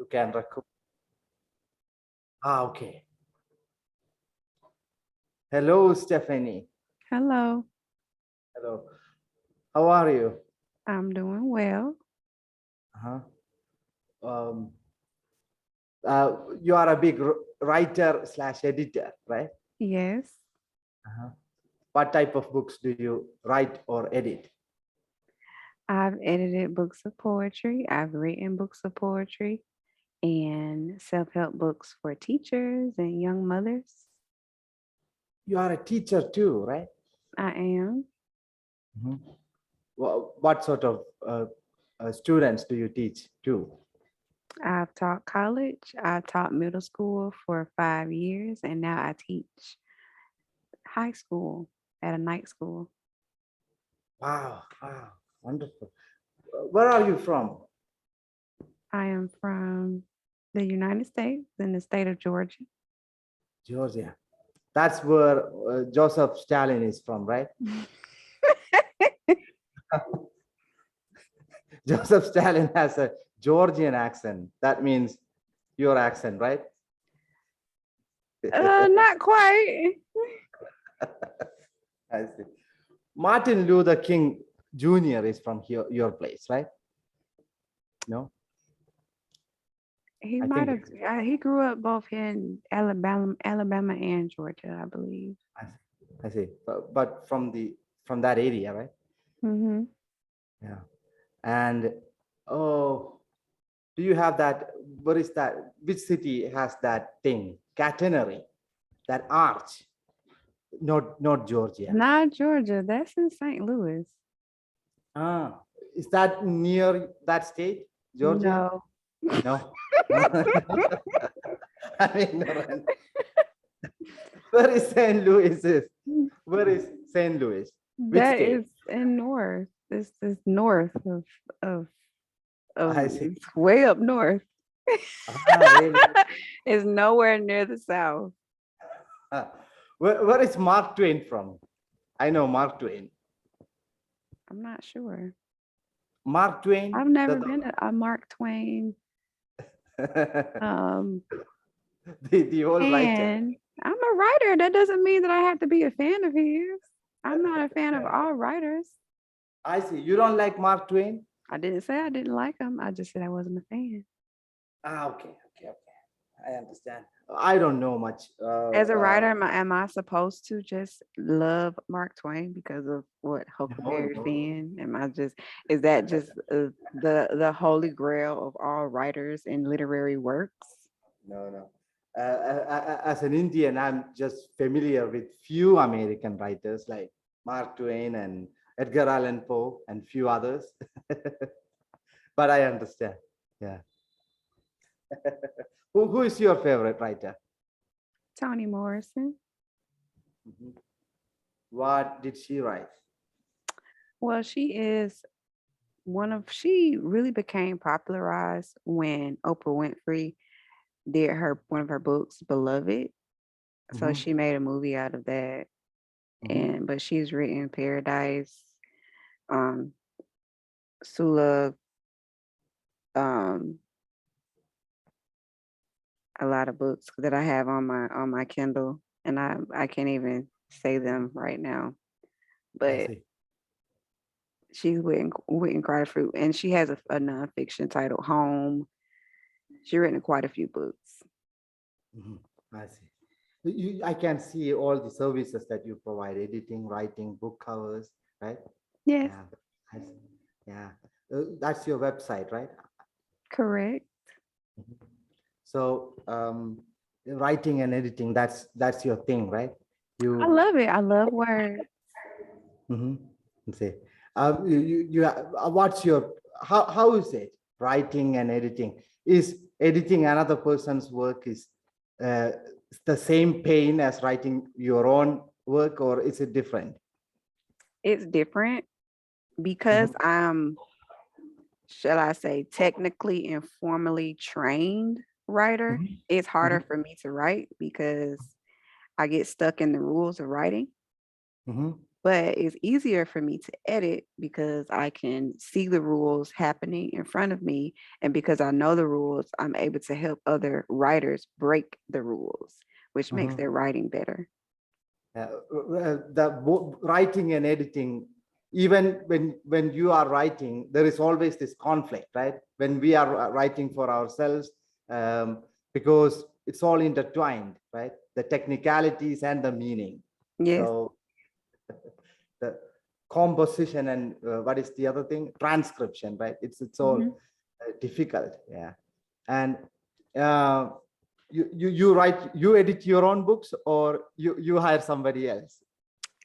You can record. Okay. Hello, Stephanie. Hello, Hello. How are you? I'm doing well. Uh-huh. Um, you are a big writer slash editor, right? Yes, Uh-huh. What type of books do you write or edit? I've edited books of poetry, I've written books of poetry, and self-help books for teachers and young mothers. You are a teacher too, right? I am. Mhm. What sort of students do you teach too? I've taught college, I've taught middle school for 5 years, and now I teach high school at a night school. Wow, wonderful. Where are you from? I am from the United States in the state of Georgia. Georgia. That's where Joseph Stalin is from, right? Joseph Stalin has a Georgian accent. That means your accent, right? Not quite. I see. Martin Luther King Jr. is from here, your place, right? No, He I might think have. He grew up both in Alabama and Georgia, I believe. I see. But from that area, right? Hmm. Yeah. And oh, do you have that? What is that? Which city has that thing? Catenary, that arch? Not Georgia. Not Georgia. That's in St. Louis. Ah, is that near that state, Georgia? No. No. I'm ignorant. Where is St. Louis? Where is St. Louis? Which That state? is in north. This is north of I see. it's way up north. Really? It's nowhere near the south. Ah, where is Mark Twain from? I know Mark Twain. I'm not sure. Mark Twain, I've never been to a Mark Twain. Um, the old writer. and I'm a writer. That doesn't mean that I have to be a fan of his. I'm not a fan of all writers. I see. You don't like Mark Twain? I didn't say I didn't like him. I just said I wasn't a fan. Okay. I understand. I don't know much. As a writer, am I supposed to just love Mark Twain because of what Huckleberry No. Finn? Is that just the holy grail of all writers and literary works? No. As an Indian, I'm just familiar with few American writers like Mark Twain and Edgar Allan Poe and few others. But I understand. Yeah. Who is your favorite writer? Toni Morrison. Mhm. What did she write? Well, she really became popularized when Oprah Winfrey did one of her books, Beloved. So Mhm, she made a movie out of that. mhm. But she's written Paradise, um, Sula, um, a lot of books that I have on my Kindle, and I can't even say them right now. I But see. she's Witten Cryfruit, and she has a nonfiction titled Home. She's written quite a few books. Mhm, I see. I can see all the services that you provide: editing, writing, book covers, right? Yes, Yeah, I see. Yeah. That's your website, right? correct. Mhm. So writing and editing, that's your thing, right? I You love it. I love words. mhm. See. What's your how is it writing and editing? Is editing another person's work is uh, the same pain as writing your own work, or is it different? It's different because Mhm, I'm, shall I say, technically and formally trained writer. mhm, It's harder mhm, for me to write because I get stuck in the rules of writing. mhm. but it's easier for me to edit because I can see the rules happening in front of me. And because I know the rules, I'm able to help other writers break the rules, which makes Mhm. their writing better. Writing and editing, even when you are writing, there is always this conflict, right? When we are writing for ourselves, um, because it's all intertwined, right? The technicalities and the meaning. Yes. So the composition and what is the other thing? Transcription, right? It's all Mhm. difficult, yeah. And uh, you write, you edit your own books, or you hire somebody else?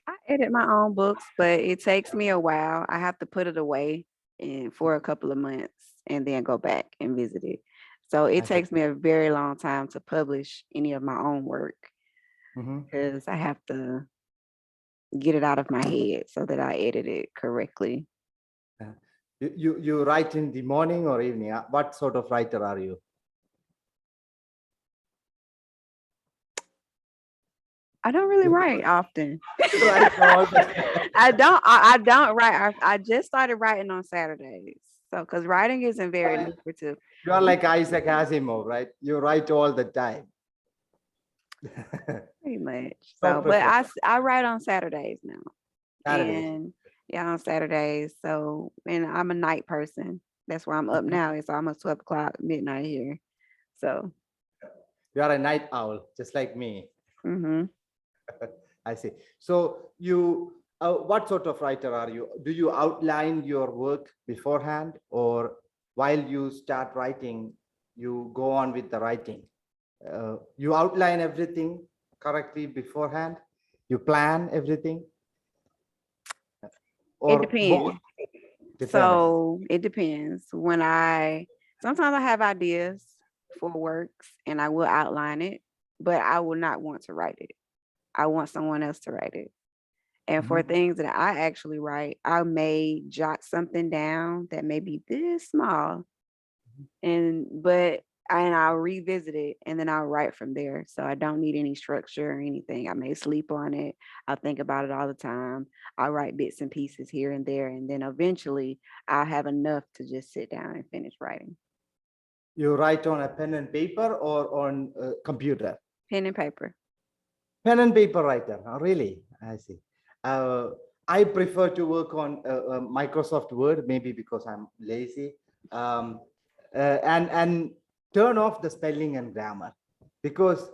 I edit my own books, but it takes me a while. I have to put it away and for a couple of months and then go back and visit it. So it I see. takes me a very long time to publish any of my own work Mhm. because I have to get it out of my head so that I edit it correctly. Uh, you write in the morning or evening? What sort of writer are you? I don't really write often. You write all the I don't write. I just started writing on Saturdays. So because writing isn't very lucrative. You are like Isaac Asimov, right? You write all the time. Pretty much. So So, but prefer I write on Saturdays now. Saturdays. And yeah, on Saturdays. So, and I'm a night person. That's why I'm up Mhm. now. It's almost 12 o'clock midnight here. So, You are a night owl, just like me. mhm. I see. So what sort of writer are you? Do you outline your work beforehand, or while you start writing, you go on with the writing? You outline everything correctly beforehand. You plan everything, It or both? depends. Depends. So it depends. Sometimes I have ideas for works and I will outline it, but I will not want to write it. I want someone else to write it. And for Mhm. things that I actually write, I may jot something down that may be this small and I'll revisit it and then I'll write from there. So I don't need any structure or anything. I may sleep on it. I'll think about it all the time. I'll write bits and pieces here and there. And then eventually I'll have enough to just sit down and finish writing. You write on a pen and paper or on a computer? Pen and paper. Pen and paper writer. Oh, really? I see. Uh, I prefer to work on Microsoft Word, maybe because I'm lazy, um, and turn off the spelling and grammar, because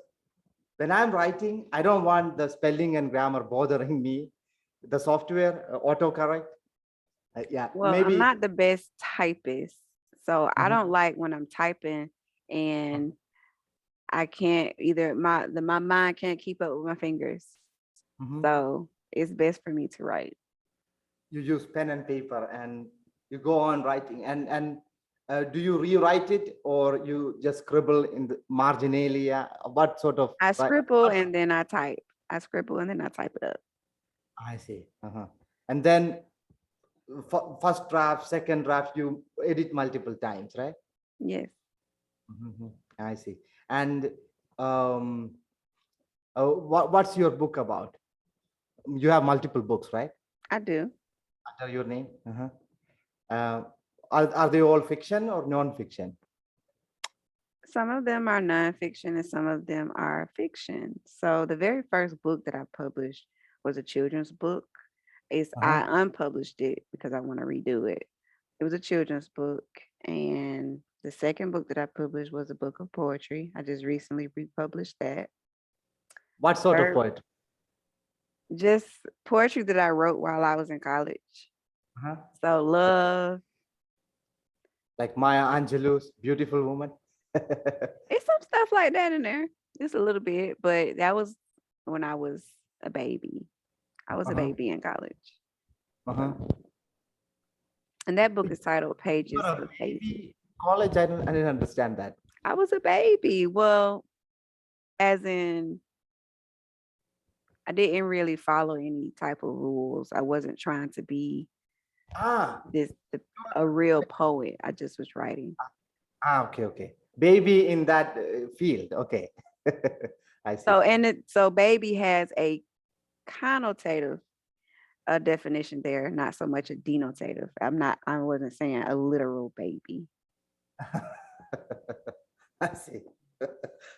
when I'm writing, I don't want the spelling and grammar bothering me. The software autocorrect, yeah, Well, I'm maybe. not the best typist. So I Mhm, don't like when I'm typing and I can't either my mind can't keep up with my fingers. mhm. So it's best for me to write. You use pen and paper and you go on writing, and do you rewrite it, or you just scribble in the marginalia? What sort of I right? scribble and then I type. I scribble and then I type it up. I see. And then first draft, second draft, you edit multiple times, right? Yes, I see. And um, what's your book about? You have multiple books, right? I do. Under your name. Uh, are they all fiction or non-fiction? Some of them are nonfiction and some of them are fiction. So the very first book that I published was a children's book. Uh-huh. I unpublished it because I want to redo it. It was a children's book. And the second book that I published was a book of poetry. I just recently republished that. What sort of Third, poet? just poetry that I wrote while I was in college. Uh-huh. So love, Like Maya Angelou's Beautiful Woman. it's some stuff like that in there. Just a little bit, but that was when I was a baby. I was a Uh-huh. baby in college. Uh-huh. And that book is titled You Pages are a of Pages. baby college? I didn't understand that. I was a baby. Well, as in, I didn't really follow any type of rules. I wasn't trying to be Ah, this a real poet. I just was writing. okay, okay. Baby in that field. Okay. I see. So baby has a connotative a definition there, not so much a denotative. I wasn't saying a literal baby. I see.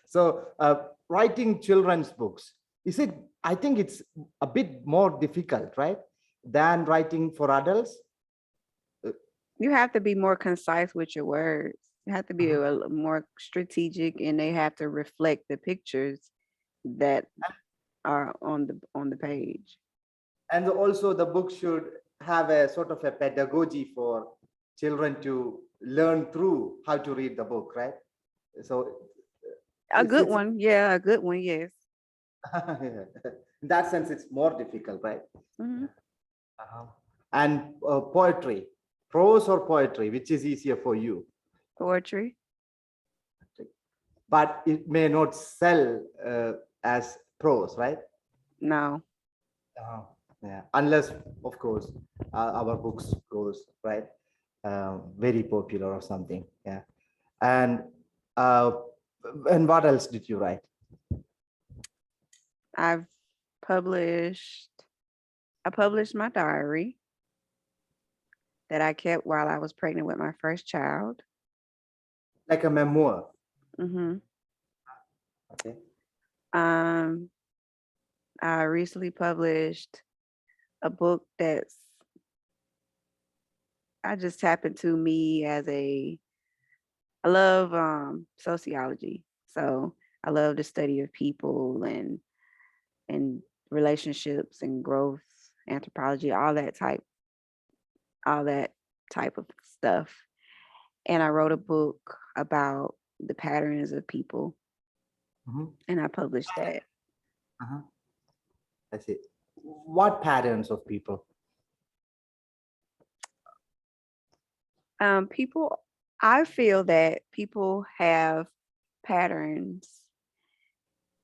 So, writing children's books, is it, I think it's a bit more difficult, right? Than writing for adults? You have to be more concise with your words. You have to be Uh-huh. more strategic, and they have to reflect the pictures that are on the page. And also the book should have a sort of a pedagogy for children to learn through how to read the book, right? So A good it's one, yeah, a good one, yes. in that sense, it's more difficult, right? Hmm. Uh-huh. And poetry, prose or poetry, which is easier for you? Poetry, But it may not sell as prose, right? no. Uh, yeah, unless, of course, our books goes right, very popular or something. Yeah, and uh, and what else did you write? I've published, I published my diary that I kept while I was pregnant with my first child. Like a memoir. Hmm. Okay. Um, I recently published a book that's, I just tap into me as I love sociology. So I love the study of people and relationships and growth, anthropology, all that type of stuff. And I wrote a book about the patterns of people, Mhm. and I published that. Uh-huh. I see. What patterns of people? People, I feel that people have patterns,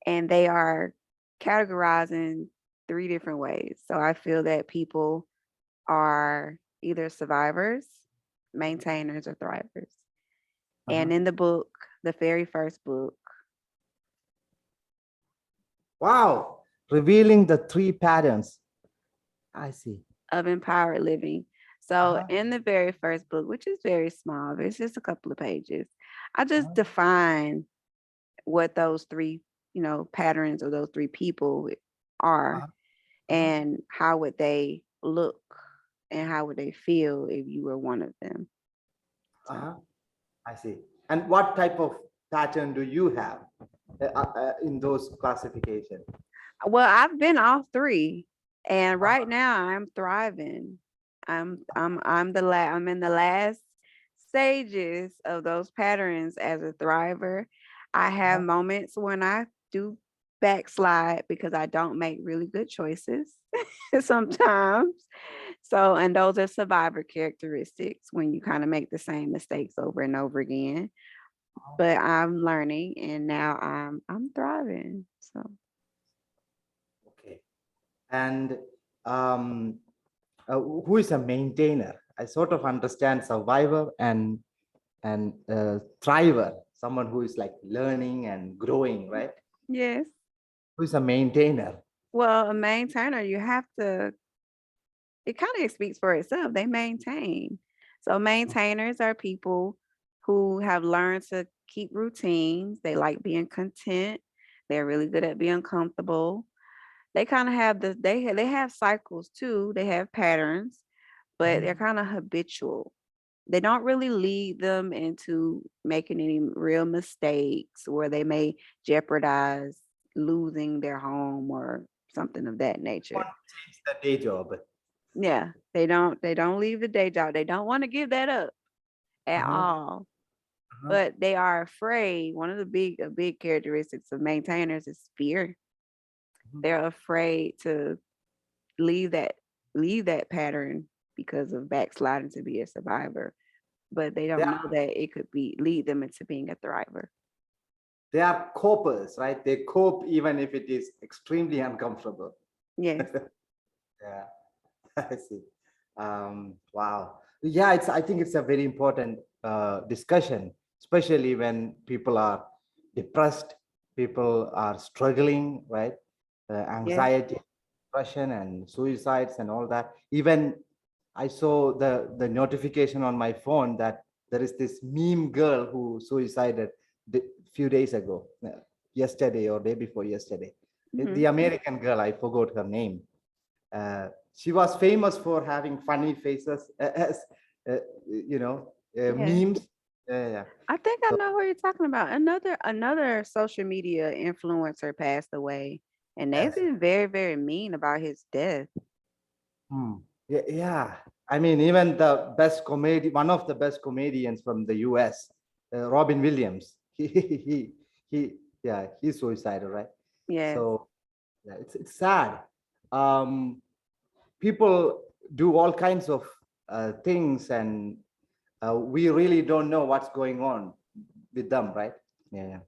and they are categorized in three different ways. So I feel that people are either survivors, maintainers, or thrivers. Uh-huh. And in the book, the very first book, Wow, revealing the three patterns. I see. of empowered living. So Uh-huh. in the very first book, which is very small, it's just a couple of pages, I just Uh-huh. define what those three, patterns or those three people are, Uh-huh. Uh-huh. and how would they look and how would they feel if you were one of them. So, Uh-huh. I see. And what type of pattern do you have in those classifications? well, I've been all three, and right now I'm thriving. I'm in the last stages of those patterns as a thriver. I have Uh-huh. moments when I do backslide because I don't make really good choices sometimes. So, and those are survivor characteristics when you kind of make the same mistakes over and over again. But I'm learning, and now I'm thriving. So. Okay. And um, who is a maintainer? I sort of understand survivor and thriver, someone who is like learning and growing, right? Yes. Who is a maintainer? Well, a maintainer, you have to, it kind of speaks for itself. They maintain. So maintainers are people who have learned to keep routines. They like being content. They're really good at being comfortable. They kind of have they have cycles too. They have patterns, but they're Mhm. kind of habitual. They don't really lead them into making any real mistakes where they may jeopardize losing their home or something of that nature. Want to change the day job. Yeah, they don't leave the day job. They don't want to give that up at Uh-huh. all. Uh-huh. But they are afraid. One of the big characteristics of maintainers is fear. Mhm. They're afraid to leave that leave that pattern because of backsliding to be a survivor. But they They don't know are, that it could be lead them into being a thriver. they are copers, right? They cope even if it is extremely uncomfortable. Yes. Yeah, I see. Wow. Yeah, I think it's a very important discussion, especially when people are depressed, people are struggling, right? Yes. Anxiety. depression and suicides and all that. Even I saw the notification on my phone that there is this meme girl who suicided few days ago, yesterday or day before yesterday. The American girl, I forgot her name. She was famous for having funny faces, as Yeah. memes. Yeah. I think I So, know who you're talking about. Another social media influencer passed away, and they've yes. been very, very mean about his death. Yeah, yeah. I mean, even the best one of the best comedians from the US, Robin Williams, yeah, he's suicidal, right? Yes. So yeah, it's sad. Um, People do all kinds of things, and we really don't know what's going on with them, right? Yeah.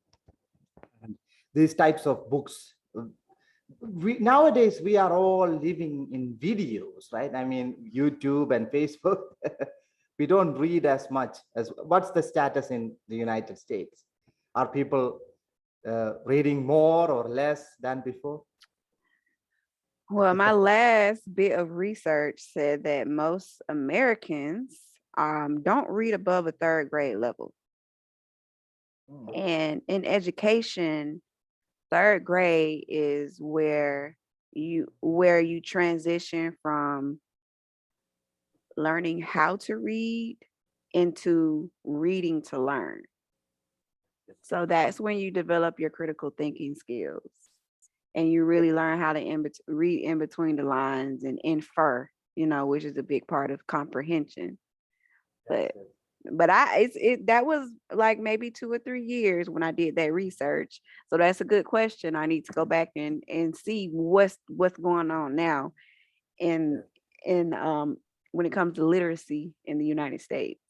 And these types of books, nowadays we are all living in videos, right? I mean, YouTube and Facebook. We don't read as much as. What's the status in the United States? Are people reading more or less than before? Well, my last bit of research said that most Americans don't read above a third grade level. And in education, third grade is where you transition from learning how to read into reading to learn. So that's when you develop your critical thinking skills and you really learn how to read in between the lines and infer, which is a big part of comprehension. But that was like maybe 2 or 3 years when I did that research. So that's a good question. I need to go back and see what's going on now in when it comes to literacy in the United States.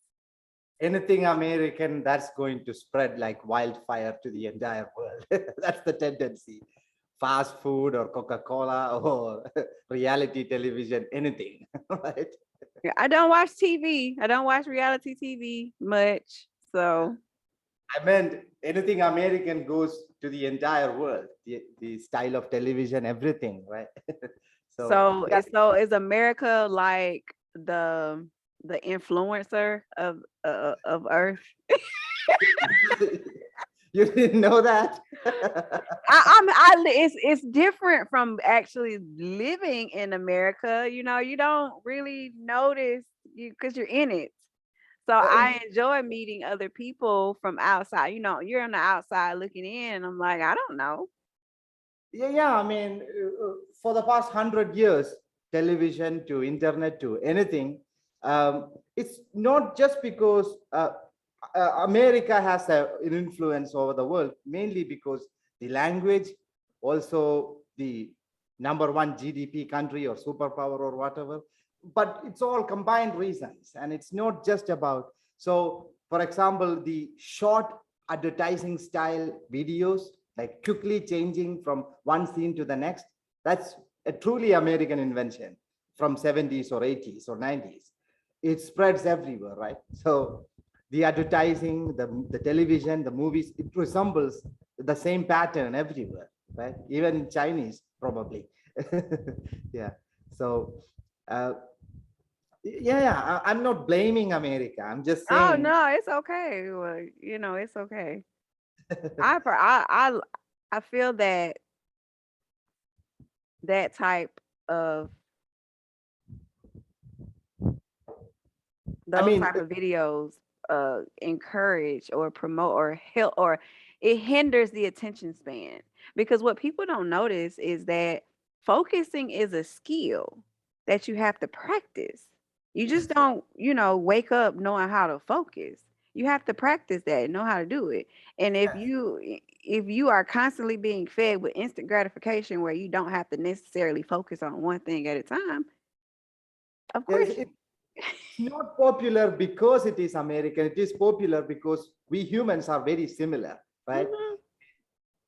Anything American, that's going to spread like wildfire to the entire world. That's the tendency. Fast food or Coca-Cola or reality television, anything, right? Yeah, I don't watch TV. I don't watch reality TV much. So I meant anything American goes to the entire world, the style of television, everything, right? so Yeah. so is America like the influencer of Earth? You didn't know that? It's different from actually living in America. You don't really notice you because you're in it. So I enjoy meeting other people from outside. You're on the outside looking in. And I'm like, I don't know. Yeah. I mean, for the past 100 years, television to internet to anything, it's not just because America has an influence over the world, mainly because the language, also the number one GDP country or superpower or whatever. But it's all combined reasons, and it's not just about. So, for example, the short advertising style videos, like quickly changing from one scene to the next, that's a truly American invention from 70s or 80s or 90s. It spreads everywhere, right? So the advertising, the television, the movies, it resembles the same pattern everywhere, right? Even in Chinese, probably. Yeah. So, I'm not blaming America. I'm just Oh saying. no, it's okay. Well, it's okay. I feel that type of I those mean, type of videos encourage or promote or help or it hinders the attention span because what people don't notice is that focusing is a skill that you have to practice. You just don't, wake up knowing how to focus. You have to practice that, know how to do it. And if you are constantly being fed with instant gratification where you don't have to necessarily focus on one thing at a time, of yes, course. it's not popular because it is American. It is popular because we humans are very similar, right? Mhm.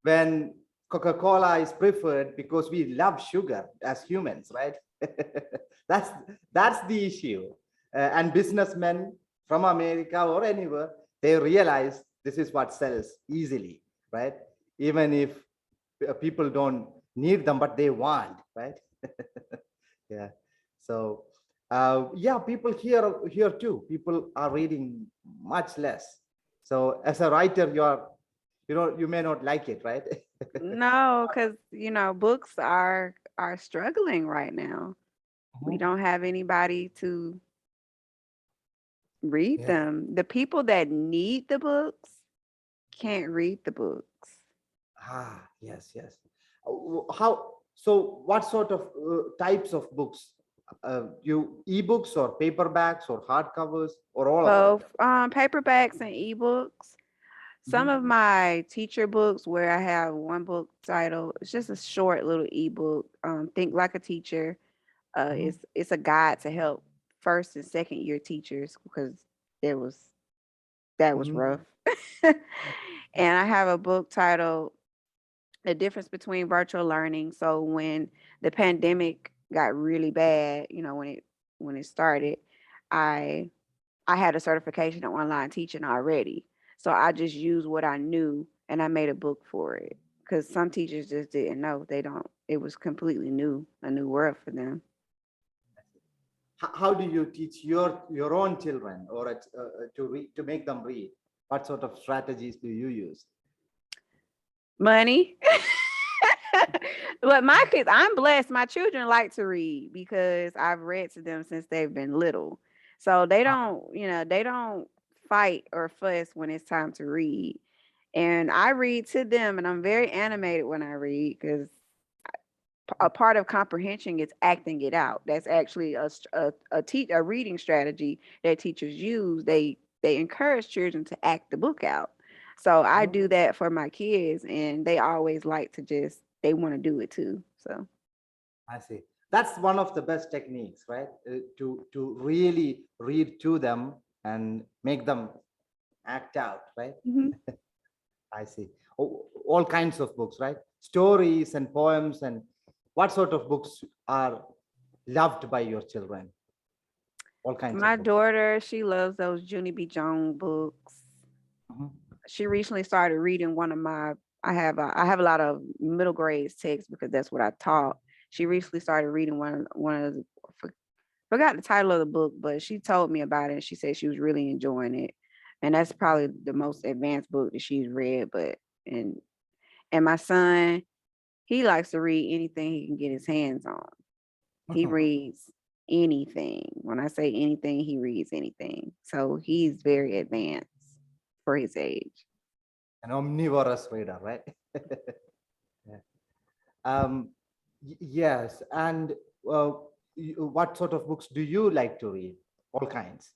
When Coca-Cola is preferred because we love sugar as humans, right? that's that's the issue. And businessmen from America or anywhere, they realize this is what sells easily, right? Even if people don't need them, but they want, right? Yeah. So, yeah, people here too. People are reading much less. So, as a writer, you may not like it, right? No, because books are struggling right now. We Mhm. don't have anybody to read Yeah. them. The people that need the books can't read the books. Ah, yes, yes. How? So, what sort of types of books? You ebooks or paperbacks or hardcovers or all of them? Both paperbacks and ebooks. Some Mhm. of my teacher books where I have one book title, it's just a short little ebook. Think Like a Teacher. Mhm. It's a guide to help first and second year teachers because there was that was Mhm. rough. And I have a book titled The Difference Between Virtual Learning. So when the pandemic got really bad, when it started, I I had a certification in online teaching already. So I just used what I knew and I made a book for it. Because some teachers just didn't know. They don't, it was completely new, a new world for them. How do you teach your own children or to read, to make them read? What sort of strategies do you use? Money. But my kids, I'm blessed. My children like to read because I've read to them since they've been little. So they don't fight or fuss when it's time to read. And I read to them, and I'm very animated when I read because a part of comprehension is acting it out. That's actually a reading strategy that teachers use. They encourage children to act the book out. So I Mhm. do that for my kids, and they always like to just they want to do it too. So I see. That's one of the best techniques, right? To really read to them and make them act out, right? mhm. I see. All kinds of books, right? Stories and poems, and what sort of books are loved by your children? All kinds My of books. daughter, she loves those Junie B. Jones books. Mhm. She recently started reading one of my I have a lot of middle grades texts because that's what I taught. She recently started reading one of the, forgot the title of the book, but she told me about it and she said she was really enjoying it. And that's probably the most advanced book that she's read. And and my son, he likes to read anything he can get his hands on. He reads anything. When I say anything, he reads anything. So he's very advanced for his age. An omnivorous reader, right? Yeah. Um, yes. And uh, what sort of books do you like to read? All kinds.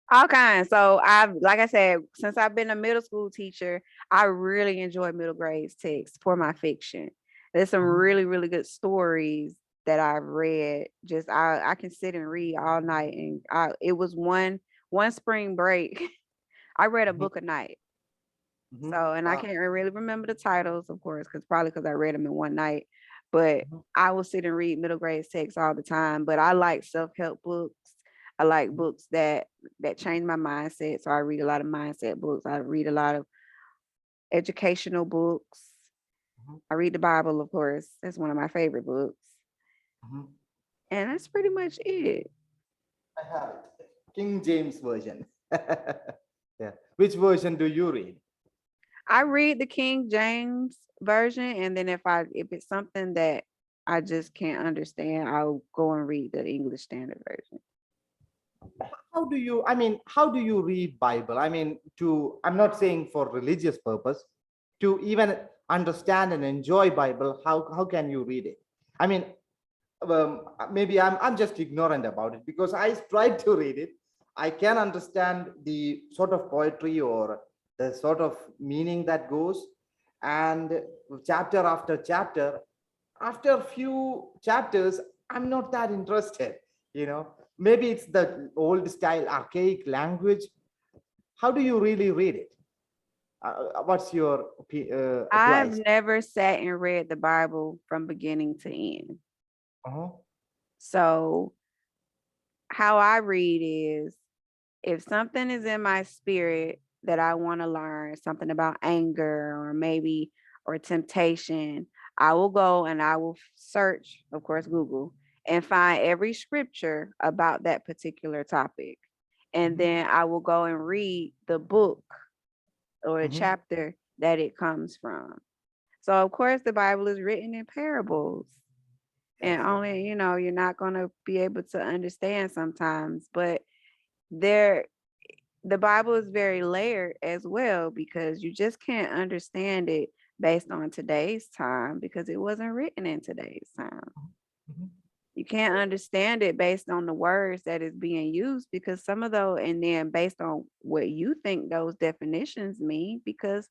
All kinds. So like I said, since I've been a middle school teacher, I really enjoy middle grades texts for my fiction. There's some Mhm. really, really good stories that I've read. Just I can sit and read all night, and it was one spring break. I read a Mhm. book a night. Mhm. So, and I Wow. can't really remember the titles, of course, because I read them in one night. But Mhm. I will sit and read middle grade texts all the time. But I like self-help books. I like Mhm. books that change my mindset. So I read a lot of mindset books. I read a lot of educational books. Mhm. I read the Bible, of course. That's one of my favorite books. Mhm. And that's pretty much it. I have it. King James version. Yeah. Which version do you read? I read the King James version, and then if it's something that I just can't understand, I'll go and read the English Standard Version. How do you, I mean, how do you read Bible? I mean, I'm not saying for religious purpose, to even understand and enjoy Bible, how can you read it? I mean, maybe I'm just ignorant about it because I tried to read it. I can understand the sort of poetry or the sort of meaning that goes, and chapter after chapter, after a few chapters, I'm not that interested. You know, maybe it's the old style, archaic language. How do you really read it? What's your I've advice? never sat and read the Bible from beginning to end. Uh-huh. So how I read is if something is in my spirit that I want to learn, something about anger or maybe or temptation, I will go and I will search, of course, Google, and find every scripture about that particular topic. And Mhm, then I will go and read the book or a mhm. chapter that it comes from. So, of course, the Bible is written in parables. And Yes, yes. only, you're not going to be able to understand sometimes, but there the Bible is very layered as well because you just can't understand it based on today's time because it wasn't written in today's time. Mhm. You can't understand it based on the words that is being used because some of those, and then based on what you think those definitions mean, because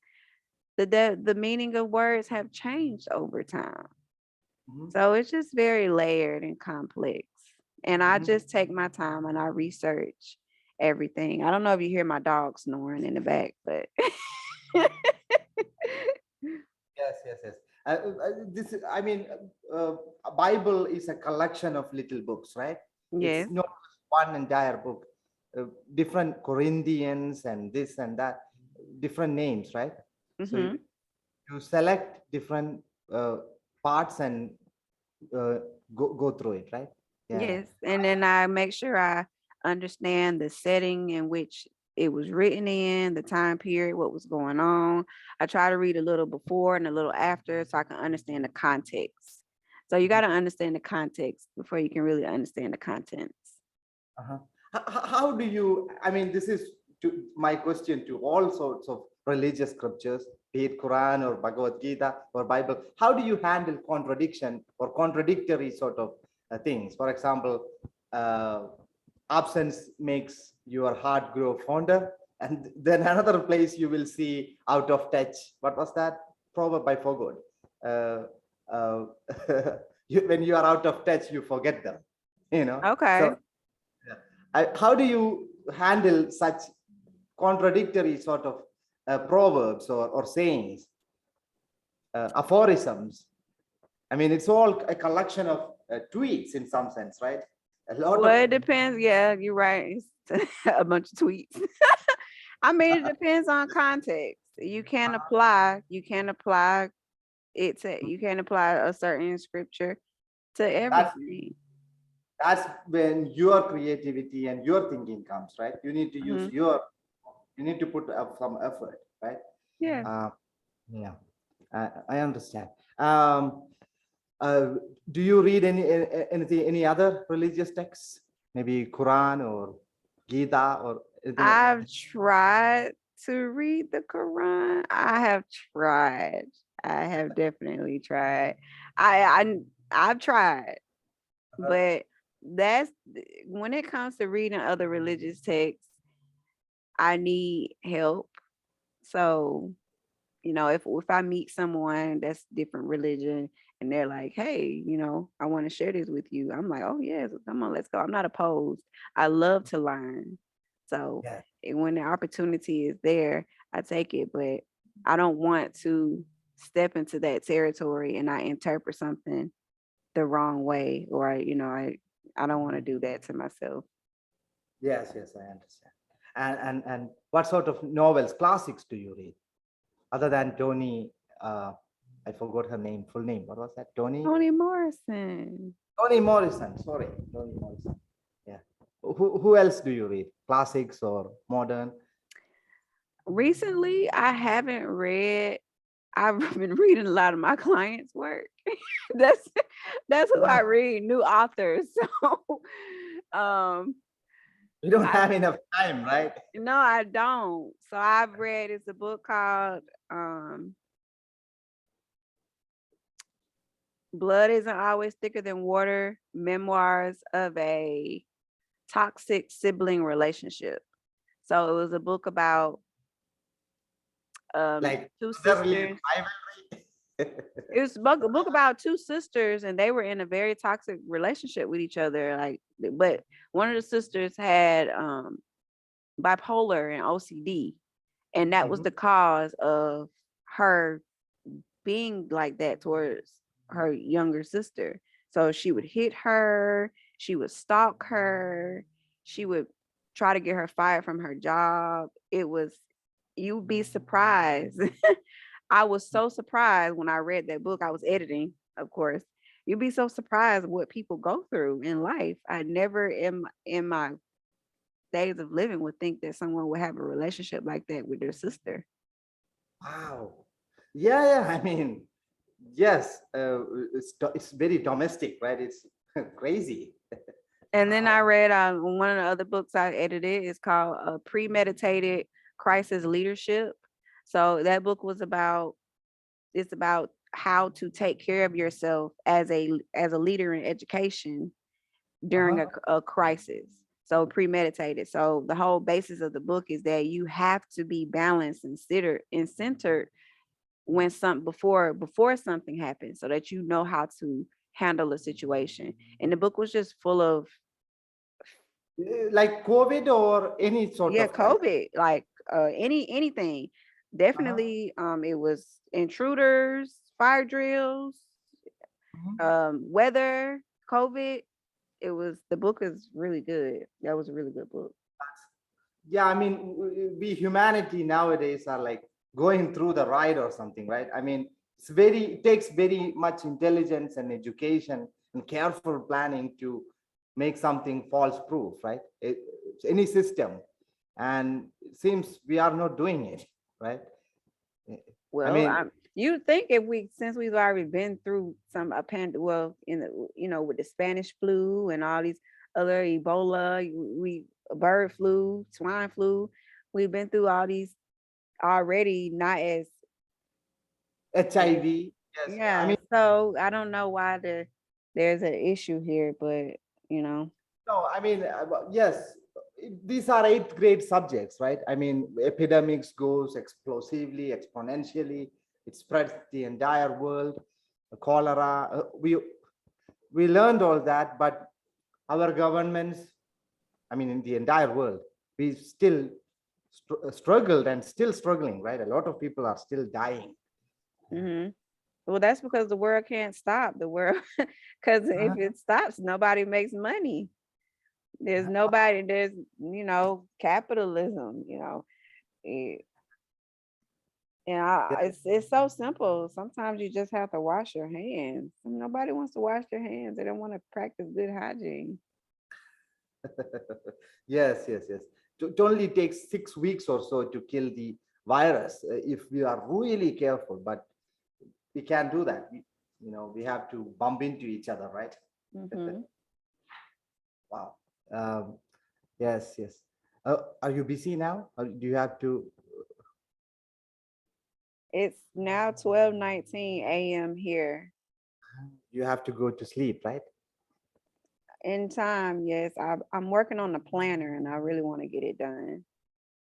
the meaning of words have changed over time. Mhm, So it's just very layered and complex. And I mhm. just take my time and I research everything. I don't know if you hear my dog snoring in the back, but Yes, yes, yes. I mean, a Bible is a collection of little books, right? It's yes. not one entire book. Different Corinthians and this and that, different names, right? So Hmm. you select different parts and uh, go through it, right? Yeah, yeah. Yes. And then I make sure I understand the setting in which it was written in, the time period, what was going on. I try to read a little before and a little after so I can understand the context. So you got to understand the context before you can really understand the contents. Uh-huh. How do you, I mean, this is my question to all sorts of religious scriptures, be it Quran or Bhagavad Gita or Bible. How do you handle contradiction or contradictory sort of things? For example, uh, absence makes your heart grow fonder. And then another place you will see out of touch. What was that? Proverb I forgot. Uh, uh, when you are out of touch, you forget them. Okay. So yeah. How do you handle such contradictory sort of proverbs or sayings, aphorisms? I mean, it's all a collection of tweets in some sense, right? A lot Well, of. it depends. Yeah, you're right. It's a bunch of tweets. I mean, it depends on context. You can apply you can apply a certain scripture to That's everything. that's when your creativity and your thinking comes, right? You need to use Hmm. you need to put up some effort, right? Yeah. Uh, yeah, I understand. Um, uh, do you read anything, any other religious texts? Maybe Quran or Gita or anything? I've tried to read the Quran. I have tried. I have definitely tried. I've tried, but that's when it comes to reading other religious texts, I need help. So, if I meet someone that's different religion and they're like, "Hey, I want to share this with you." I'm like, "Oh, yes, come on, let's go." I'm not opposed. I love to learn. So, Yeah. when the opportunity is there, I take it, but I don't want to step into that territory and I interpret something the wrong way or I don't want to do that to myself. Yes, yes, I understand. And what sort of novels, classics do you read other than Toni? I forgot her name, full name. What was that? Toni Morrison. Toni Morrison. Sorry, Toni Morrison. Yeah. Who else do you read? Classics or modern? Recently, I haven't read. I've been reading a lot of my clients' work. that's that's who I read, new authors. So um You don't I have enough time, right? no, I don't. So I've read it's a book called Blood Isn't Always Thicker Than Water, Memoirs of a Toxic Sibling Relationship. So it was a book about Like two motherly sisters. rivalry. It was a book about two sisters, and they were in a very toxic relationship with each other. Like, but one of the sisters had bipolar and OCD, and that was Mhm. the cause of her being like that towards her younger sister. So she would hit her, she would stalk her, she would try to get her fired from her job. You'd be surprised I was so surprised when I read that book. I was editing, of course. You'd be so surprised what people go through in life. I never in my days of living would think that someone would have a relationship like that with their sister. Wow. Yeah, yeah. I mean, yes, it's very domestic, right? It's crazy. And then I Wow. read one of the other books I edited is called Premeditated Crisis Leadership. So that book was about it's about how to take care of yourself as a leader in education during Uh-huh. a crisis. So premeditated. So the whole basis of the book is that you have to be balanced and centered when before something happens, so that you know how to handle a situation. And the book was just full of Like COVID or any sort yeah, of crisis. COVID, like anything. Uh-huh. Definitely it was intruders, fire drills, Mhm. weather, COVID. It was the book is really good. That was a really good book. Yeah, I mean, we humanity nowadays are like going through the ride or something, right? I mean, it takes very much intelligence and education and careful planning to make something false proof, right? Any system. And it seems we are not doing it, right? I Well, mean, you think if we since we've already been through some a well in the with the Spanish flu and all these other Ebola, we bird flu, swine flu, we've been through all these already, not as HIV, yes. I yeah. mean, So I don't know why there's an issue here, but no, I mean, yes, these are eighth grade subjects, right? I mean, epidemics goes explosively, exponentially. It spreads the entire world. Cholera. We learned all that, but our governments, I mean, in the entire world, we still struggled and still struggling, right? A lot of people are still dying. hmm well, that's because the world can't stop the world. Because if Uh-huh. it stops, nobody makes money. There's capitalism, eh, Yeah. it's so simple. Sometimes you just have to wash your hands. Nobody wants to wash their hands. They don't want to practice good hygiene. Yes, yes, yes. It only takes 6 weeks or so to kill the virus if we are really careful, but we can't do that. We have to bump into each other, right? hmm Wow. Um, yes, yes. Are you busy now? Or do you have to? It's now 12:19 a.m. here. You have to go to sleep, right? In time, yes. I'm working on a planner and I really want to get it done.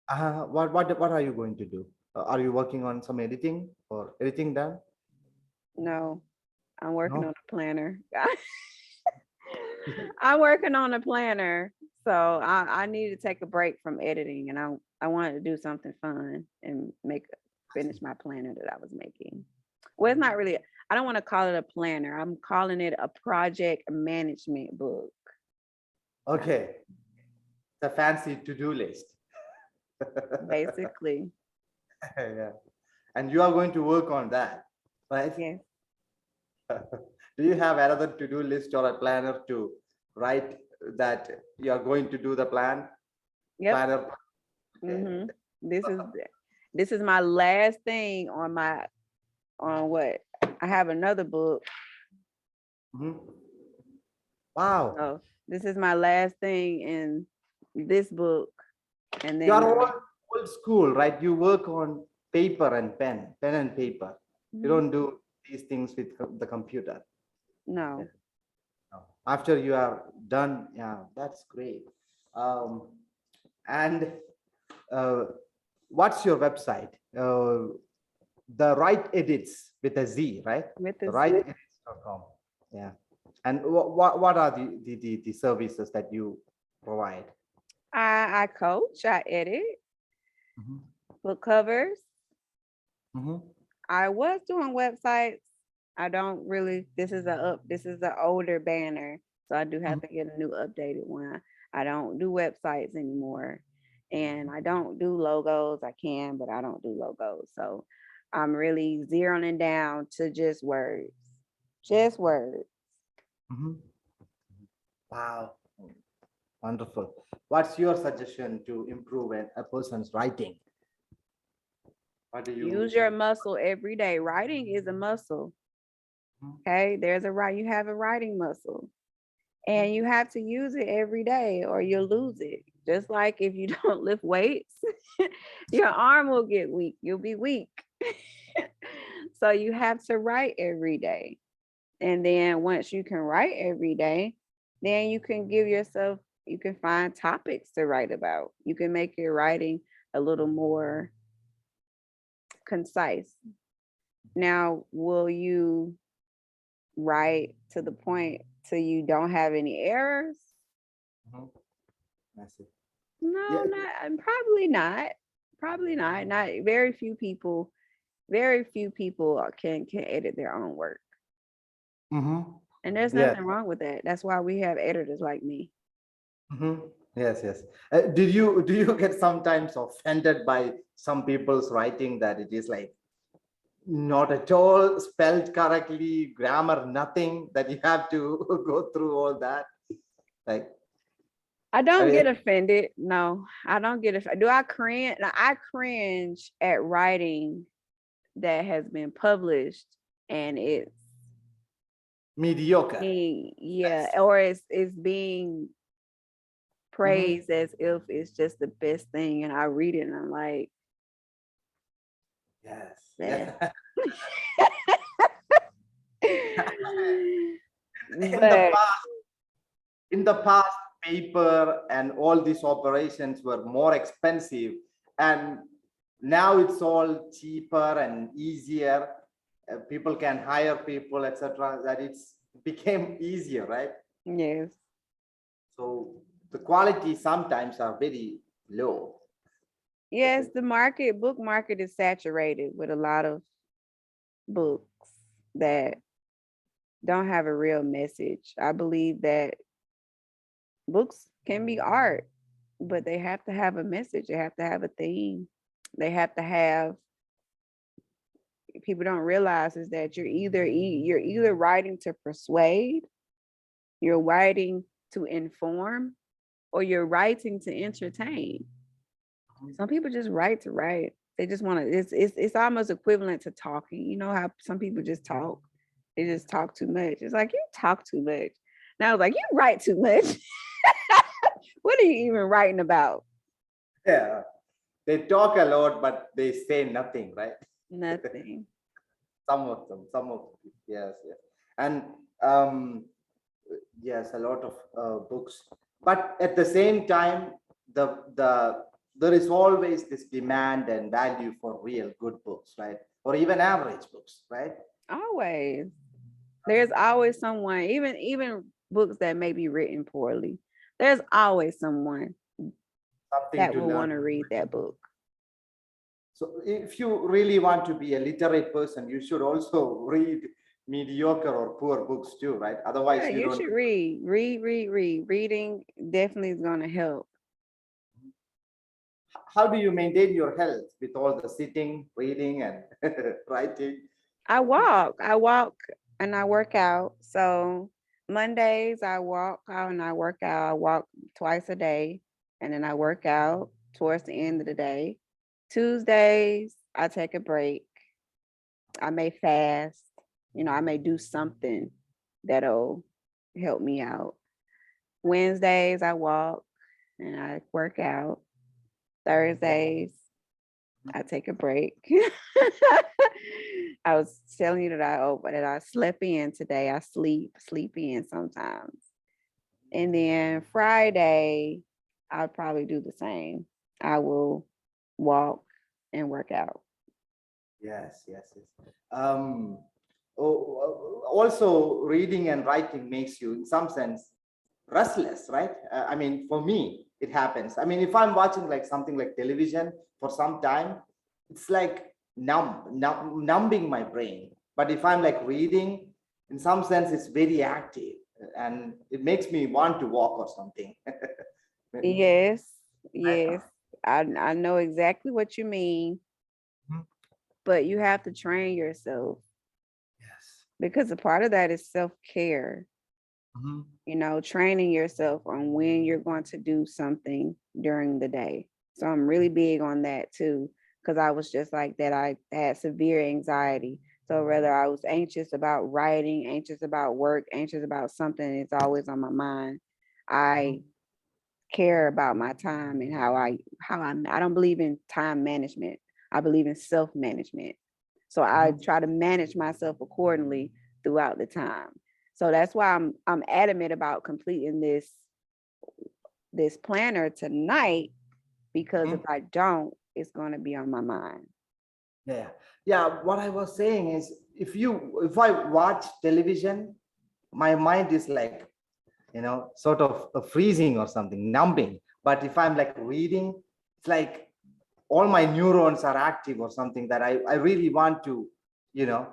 What are you going to do? Are you working on some editing or editing done? No, I'm working on No. a planner. I'm working on a planner. So I need to take a break from editing and I wanted to do something fun and finish my planner that I was making. Well, it's not really, I don't want to call it a planner. I'm calling it a project management book. Okay, the fancy to-do list. Basically. Yeah. And you are going to work on that, right? Yes. Do you have another to-do list or a planner to write that you are going to do the Yep. planner? Okay. hmm This is this is my last thing on what I have another book. Mhm. Wow. So this is my last thing in this book. And You then are old school, right? You work on paper and pen and paper. You mhm, don't do these things with the computer. Yeah. no. No. After you are done, yeah, that's great. Um, and uh, what's your website? The right edits with a Z, right? With The this rightedits.com. Yeah. And what are the services that you provide? I coach, I edit Mhm. book covers. Mhm. I was doing websites. I don't really this is an older banner. So I do have Mhm. to get a new updated one. I don't do websites anymore. And I don't do logos. I can, but I don't do logos. So I'm really zeroing down to just words. Just words. Mhm. Wow, wonderful. What's your suggestion to improve a person's writing? What do you? Use your muscle every day. Writing is a muscle. Mhm. Okay. You have a writing muscle. And you have to use it every day or you'll lose it. Just like if you don't lift weights, your arm will get weak. You'll be weak. So you have to write every day. And then once you can write every day, then you can find topics to write about. You can make your writing a little more concise. Now, will you write to the point till you don't have any errors? Mhm. I see. No, Yeah. probably not. Probably not. Not very few people can edit their own work. Mhm. And there's Yeah. nothing wrong with that. That's why we have editors like me. Mhm. Yes, yes. Do you get sometimes offended by some people's writing that it is like not at all spelled correctly, grammar, nothing, that you have to go through all that? Like, I I don't mean, get offended. No, I don't get offended. Do I cringe? Now, I cringe at writing that has been published and it's mediocre. yeah, or it's being Mhm. praised as if it's just the best thing. And I read it and I'm like, Yes. eh. Yeah. In the But past, in the past, paper and all these operations were more expensive, and now it's all cheaper and easier. People can hire people, etc. That it's became easier, right? yes. So the quality sometimes are very low. Yes, the book market is saturated with a lot of books that don't have a real message. I believe that books can be art, but they have to have a message. They have to have a theme. They have to have People don't realize is that you're either writing to persuade, you're writing to inform, or you're writing to entertain. Some people just write to write. They just want to. It's almost equivalent to talking. You know how some people just talk. They just talk too much. It's like you talk too much. Now it's like you write too much. What are you even writing about? Yeah, they talk a lot, but they say nothing, right? Nothing. Some of them, yes, yes, and um, yes, a lot of books. But at the same time, the there is always this demand and value for real good books, right? Or even average books, right? Always. There's always someone, even books that may be written poorly. There's always someone Something that to will learn. want to read that book. So if you really want to be a literate person, you should also read mediocre or poor books too, right? Yeah, Otherwise, you you don't. should read. Read. Reading definitely is going to help. How do you maintain your health with all the sitting, reading, and writing? I walk and I work out. So Mondays I walk out and I work out. I walk twice a day and then I work out towards the end of the day. Tuesdays I take a break. I may fast. I may do something that'll help me out. Wednesdays I walk and I work out. Thursdays I take a break. I was telling you that I slept in today. I sleep in sometimes. And then Friday, I'll probably do the same. I will walk and work out. Yes, yes, yes. Also, reading and writing makes you, in some sense, restless, right? I mean, for me, it happens. I mean, if I'm watching like something like television for some time, it's like numbing my brain. But if I'm like reading, in some sense, it's very active and it makes me want to walk or something. Yes, yes. I know exactly what you mean. but you have to train yourself Yes. because a part of that is self-care, Mhm. training yourself on when you're going to do something during the day. So I'm really big on that too, because I was just like that. I had severe anxiety. So whether I was anxious about writing, anxious about work, anxious about something, it's always on my mind. I care about my time and I don't believe in time management. I believe in self-management. So I Mhm. try to manage myself accordingly throughout the time. So that's why I'm adamant about completing this planner tonight, because if Mhm. I don't, it's going to be on my mind. Yeah. Yeah. What I was saying is, if I watch television, my mind is like, sort of freezing or something, numbing. But if I'm like reading, it's like all my neurons are active or something, that I really want to, you know,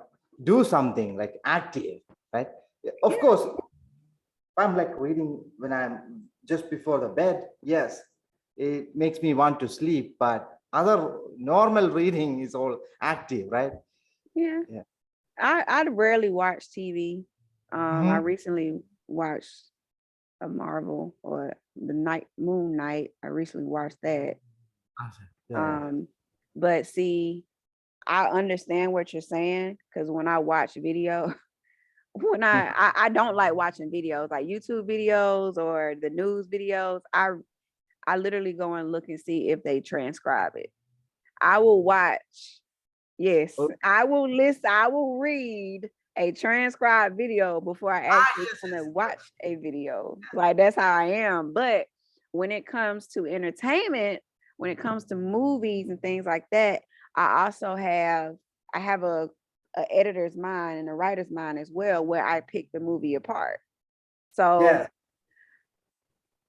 do something like active, right? Of Yeah. course, I'm like reading when I'm just before the bed. Yes, it makes me want to sleep, but other normal reading is all active, right? Yeah. Yeah. I rarely watch TV. I Mhm. recently watched a Marvel or the Night Moon Knight. I recently watched that. Awesome. Yeah. Um, but see, I understand what you're saying because when I watch video, when Yeah. I don't like watching videos like YouTube videos or the news videos. I literally go and look and see if they transcribe it. I will watch. Yes, Oh, I will listen. I will read a transcribed video before I actually yes, kind of yes. watch a video. Like that's how I am. But when it comes to entertainment, when it comes to movies and things like that, I also have a editor's mind and a writer's mind as well, where I pick the movie apart. So Yeah.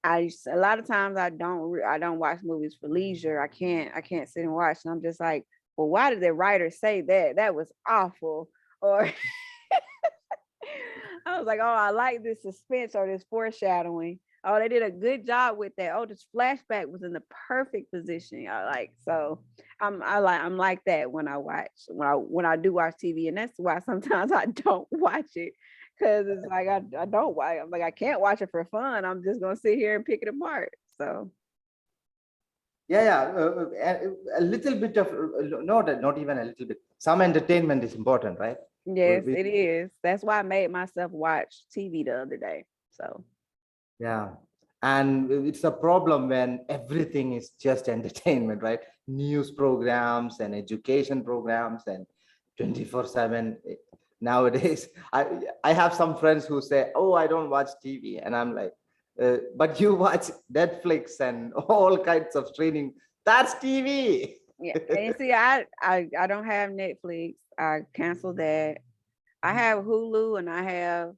a lot of times I don't watch movies for leisure. I can't sit and watch, and I'm just like, well, why did the writer say that? That was awful. Or I was like, oh, I like this suspense or this foreshadowing. Oh, they did a good job with that. Oh, this flashback was in the perfect position. I like so I'm like that when I watch when I do watch TV, and that's why sometimes I don't watch it because it's like I don't watch. I'm like I can't watch it for fun. I'm just gonna sit here and pick it apart. So Yeah, yeah. A little bit of, not even a little bit. Some entertainment is important, right? yes, We, it is. That's why I made myself watch TV the other day. So yeah. And it's a problem when everything is just entertainment, right? News programs and education programs and 24/7. Nowadays, I have some friends who say, "Oh, I don't watch TV," and I'm like, "But you watch Netflix and all kinds of streaming. That's TV." yeah, and see, I don't have Netflix. I canceled that. I have Hulu and I have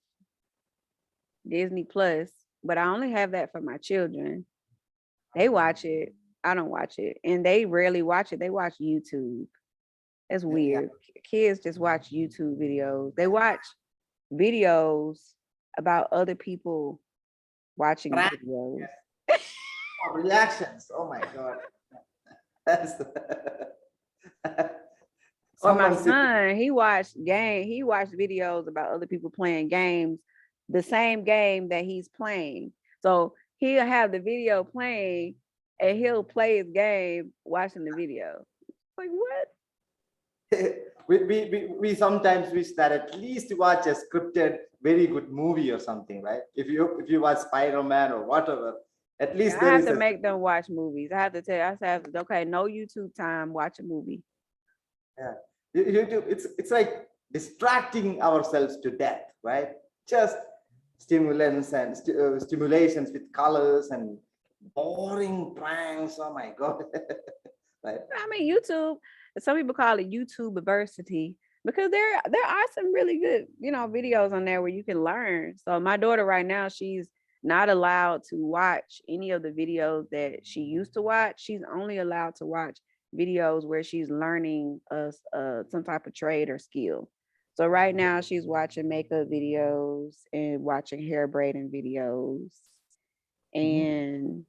Disney Plus, but I only have that for my children. They watch it. I don't watch it, and they rarely watch it. They watch YouTube. That's Yeah. weird. Kids just watch YouTube videos. They watch videos about other people watching Prank videos. reactions. Oh my God. That's Or my someone sitting. son, he watched videos about other people playing games, the same game that he's playing. So he'll have the video playing and he'll play his game watching the video. Like what? We sometimes wish that at least watch a scripted, very good movie or something, right? If you watch Spider-Man or whatever, at Yeah, least I there have is to a, make them watch movies. I have to tell I have to, okay, no YouTube time, watch a movie. yeah. It's like distracting ourselves to death, right? Just stimulants and stimulations with colors and boring pranks. Oh my God. Right. I mean, YouTube, some people call it YouTube diversity because there are some really good, videos on there where you can learn. So my daughter right now, she's not allowed to watch any of the videos that she used to watch. She's only allowed to watch videos where she's learning some type of trade or skill. So right now she's watching makeup videos and watching hair braiding videos Mhm. and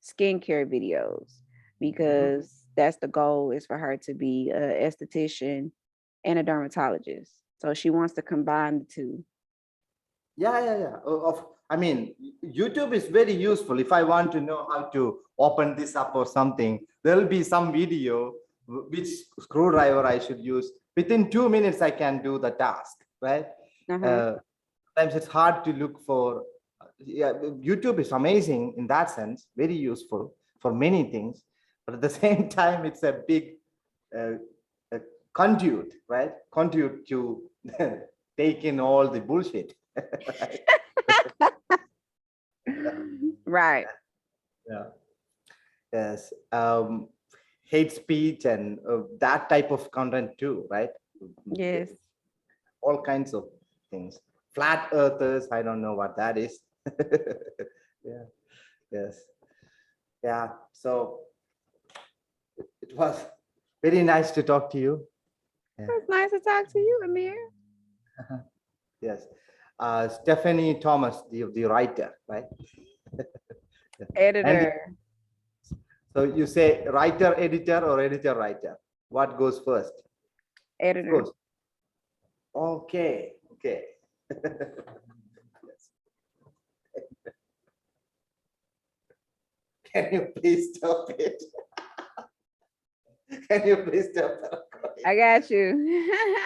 skincare videos Mhm. because that's the goal, is for her to be a esthetician and a dermatologist. So she wants to combine the two. Yeah. I mean, YouTube is very useful. If I want to know how to open this up or something, there'll be some video which screwdriver I should use. Within 2 minutes, I can do the task, right? Uh-huh. Sometimes it's hard to look for. Yeah, YouTube is amazing in that sense, very useful for many things. But at the same time, it's a big uh, uh, conduit, right? Conduit to take in all the bullshit. Right. Yeah. Yes. Hate speech and that type of content too, right? Yes. All kinds of things. Flat earthers, I don't know what that is. Yeah. Yes. Yeah. So it was very nice to talk to you. Yeah. It's nice to talk to you, Amir. Yes. Stephanie Thomas, the writer, right? And Editor. so you say writer, editor, or editor, writer? What goes first? Of Editor. course. Okay. Okay. Yes. Can you please stop it? Can you please stop the recording? I got you.